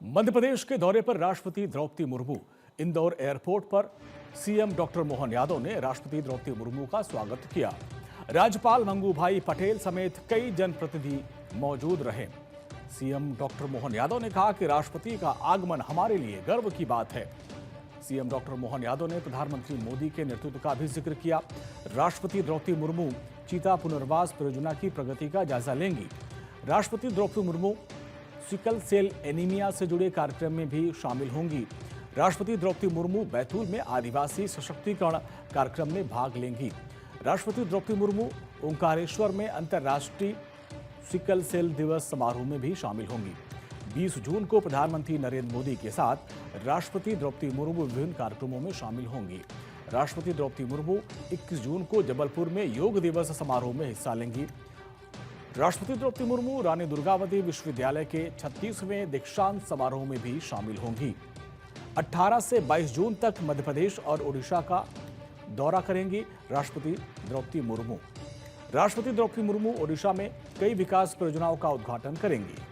मध्य प्रदेश के दौरे पर राष्ट्रपति द्रौपदी मुर्मू। इंदौर एयरपोर्ट पर सीएम डॉक्टर मोहन यादव ने राष्ट्रपति द्रौपदी मुर्मू का स्वागत किया। राज्यपाल मंगूभाई पटेल समेत कई जनप्रतिनिधि मौजूद रहे। सीएम डॉक्टर मोहन यादव ने कहा कि राष्ट्रपति का आगमन हमारे लिए गर्व की बात है। सीएम डॉक्टर मोहन यादव ने प्रधानमंत्री मोदी के नेतृत्व का भी जिक्र किया। राष्ट्रपति द्रौपदी मुर्मू चीता पुनर्वास परियोजना की प्रगति का जायजा लेंगी। राष्ट्रपति Droupadi Murmu sickle cell anaemia से जुड़े कार्यक्रम में भी शामिल होंगी। राष्ट्रपति द्रौपदी मुर्मू बैतूल में आदिवासी सशक्तिकरण कार्यक्रम में भाग लेंगी। राष्ट्रपति द्रौपदी मुर्मू ओंकारेश्वर में अंतर्राष्ट्रीय सिकल सेल दिवस समारोह में भी शामिल होंगी। 20 जून को प्रधानमंत्री नरेंद्र मोदी के साथ राष्ट्रपति द्रौपदी मुर्मू विभिन्न कार्यक्रमों में शामिल होंगी। राष्ट्रपति द्रौपदी मुर्मू 21 जून को जबलपुर में योग दिवस समारोह में हिस्सा लेंगी। राष्ट्रपति द्रौपदी मुर्मू रानी दुर्गावती विश्वविद्यालय के 36वें दीक्षांत समारोह में भी शामिल होंगी। 18 से 22 जून तक मध्य प्रदेश और ओडिशा का दौरा करेंगी राष्ट्रपति द्रौपदी मुर्मू। राष्ट्रपति द्रौपदी मुर्मू ओडिशा में कई विकास परियोजनाओं का उद्घाटन करेंगी।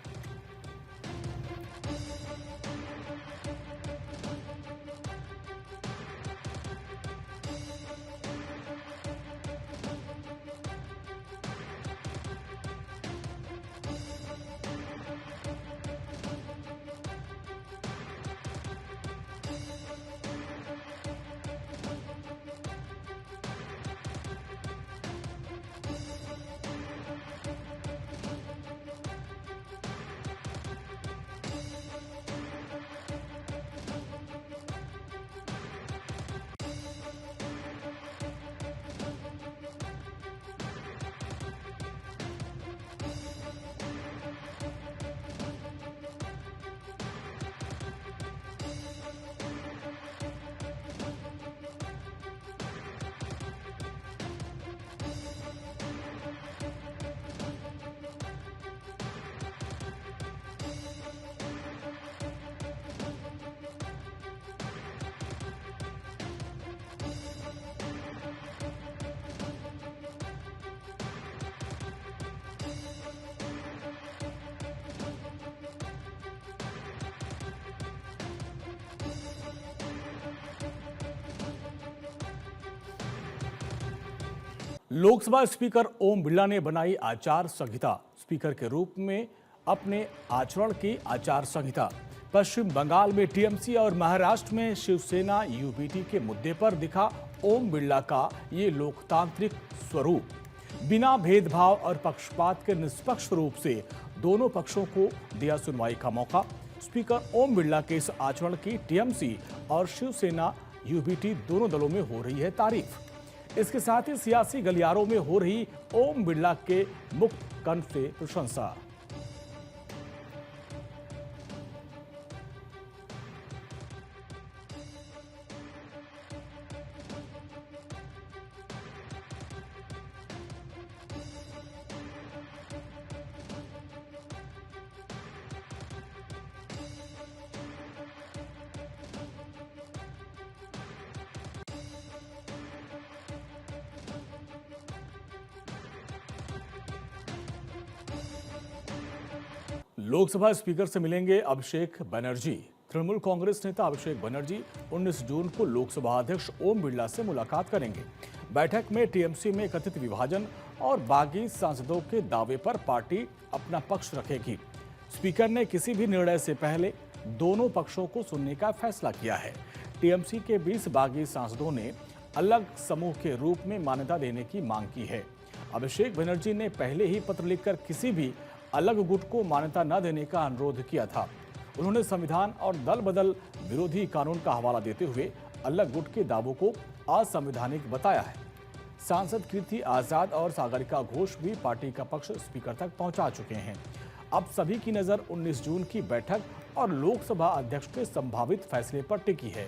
लोकसभा स्पीकर ओम बिरला ने बनाई आचार संहिता। स्पीकर के रूप में अपने आचरण की आचार संहिता। पश्चिम बंगाल में टीएमसी और महाराष्ट्र में शिवसेना यूबीटी के मुद्दे पर दिखा ओम बिरला का ये लोकतांत्रिक स्वरूप। बिना भेदभाव और पक्षपात के निष्पक्ष रूप से दोनों पक्षों को दिया सुनवाई का मौका। स्पीकर ओम बिरला के इस आचरण की टीएमसी और शिवसेना यूबीटी दोनों दलों में हो रही है तारीफ। इसके साथ ही सियासी गलियारों में हो रही ओम बिरला के मुक्त कंठ से प्रशंसा। लोकसभा स्पीकर से मिलेंगे अभिषेक बनर्जी। तृणमूल कांग्रेस नेता अभिषेक बनर्जी 19 जून को लोकसभा अध्यक्ष ओम बिरला से मुलाकात करेंगे। बैठक में टीएमसी में कथित विभाजन और बागी सांसदों के दावे पर पार्टी अपना पक्ष रखेगी। स्पीकर ने किसी भी निर्णय से पहले दोनों पक्षों को सुनने का फैसला किया है। टीएमसी के 20 बागी सांसदों ने अलग समूह के रूप में मान्यता देने की मांग की है। अभिषेक बनर्जी ने पहले ही पत्र लिखकर किसी भी अलग गुट को मान्यता न देने का अनुरोध किया था। उन्होंने संविधान और दल बदल विरोधी कानून का हवाला देते हुए अलग गुट के दावों को असंवैधानिक बताया है। सांसद कीर्ति आजाद और सागरिका घोष भी पार्टी का पक्ष स्पीकर तक पहुंचा चुके हैं। अब सभी की नजर 19 जून की बैठक और लोकसभा अध्यक्ष के संभावित फैसले पर टिकी है।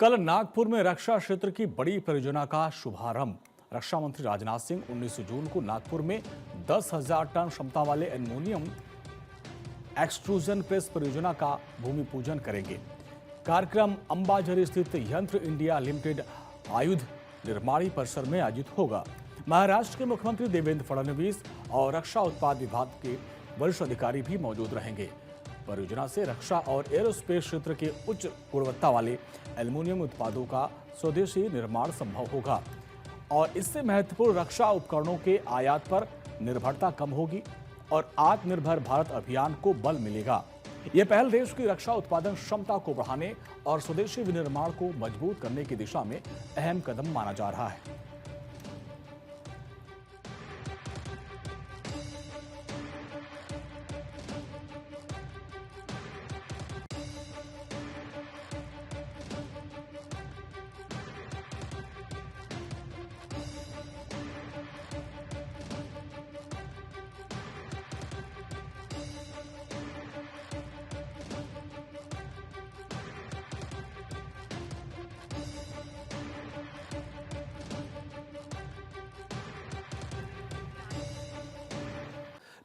कल नागपुर में रक्षा क्षेत्र की बड़ी परियोजना का शुभारंभ। रक्षा मंत्री राजनाथ सिंह 19 जून को नागपुर में 10,000 टन क्षमता वाले एल्युमिनियम एक्सट्रूजन प्रेस परियोजना का भूमि पूजन करेंगे। कार्यक्रम अंबाझरी स्थित यंत्र इंडिया लिमिटेड आयुध निर्माणी परिसर में आयोजित होगा। महाराष्ट्र के मुख्यमंत्री देवेंद्र फडणवीस और रक्षा उत्पाद विभाग के वरिष्ठ अधिकारी भी मौजूद रहेंगे। परियोजना से रक्षा और एरोस्पेस क्षेत्र के उच्च गुणवत्ता वाले एल्युमिनियम उत्पादों का स्वदेशी निर्माण संभव होगा और इससे महत्वपूर्ण रक्षा उपकरणों के आयात पर निर्भरता कम होगी और आत्मनिर्भर भारत अभियान को बल मिलेगा। यह पहल देश की रक्षा उत्पादन क्षमता को बढ़ाने और स्वदेशी विनिर्माण को मजबूत करने की दिशा में अहम कदम माना जा रहा है।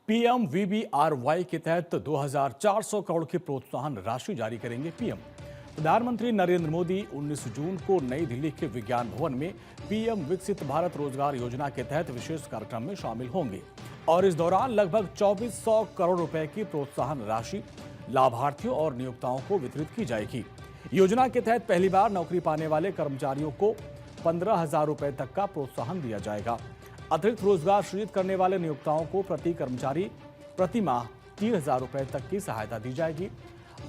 PMVBRY के तहत 2,400 करोड़ की प्रोत्साहन राशि जारी करेंगे पीएम। प्रधानमंत्री नरेंद्र मोदी 19 जून को नई दिल्ली के विज्ञान भवन में पीएम विकसित भारत रोजगार योजना के तहत विशेष कार्यक्रम में शामिल होंगे और इस दौरान लगभग 2,400 करोड़ रुपए की प्रोत्साहन राशि लाभार्थियों और नियोक्ताओं को वितरित की जाएगी। योजना के तहत पहली बार नौकरी पाने वाले कर्मचारियों को 15,000 रुपए तक का प्रोत्साहन दिया जाएगा। अतिरिक्त रोजगार सृजित करने वाले नियोक्ताओं को प्रति कर्मचारी प्रति माह 3,000 रुपए तक की सहायता दी जाएगी।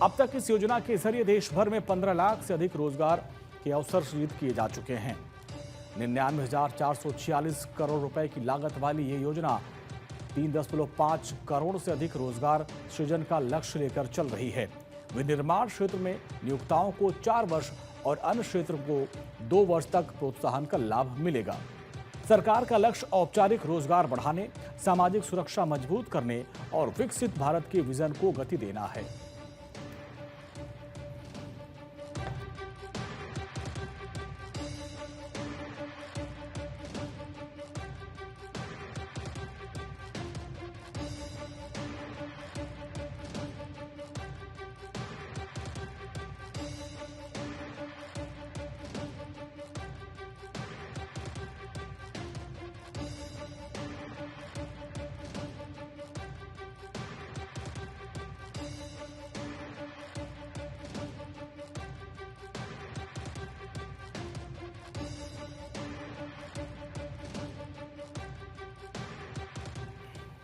अब तक इस योजना के जरिए देश भर में 15 लाख से अधिक रोजगार के अवसर सृजित किए जा चुके हैं। 99,446 करोड़ रुपए की लागत वाली ये योजना 3.5 करोड़ से अधिक रोजगार सृजन का लक्ष्य लेकर चल रही है। विनिर्माण क्षेत्र में नियोक्ताओं को 4 वर्ष और अन्य क्षेत्र को 2 वर्ष तक प्रोत्साहन का लाभ मिलेगा। सरकार का लक्ष्य औपचारिक रोजगार बढ़ाने, सामाजिक सुरक्षा मजबूत करने और विकसित भारत के विजन को गति देना है।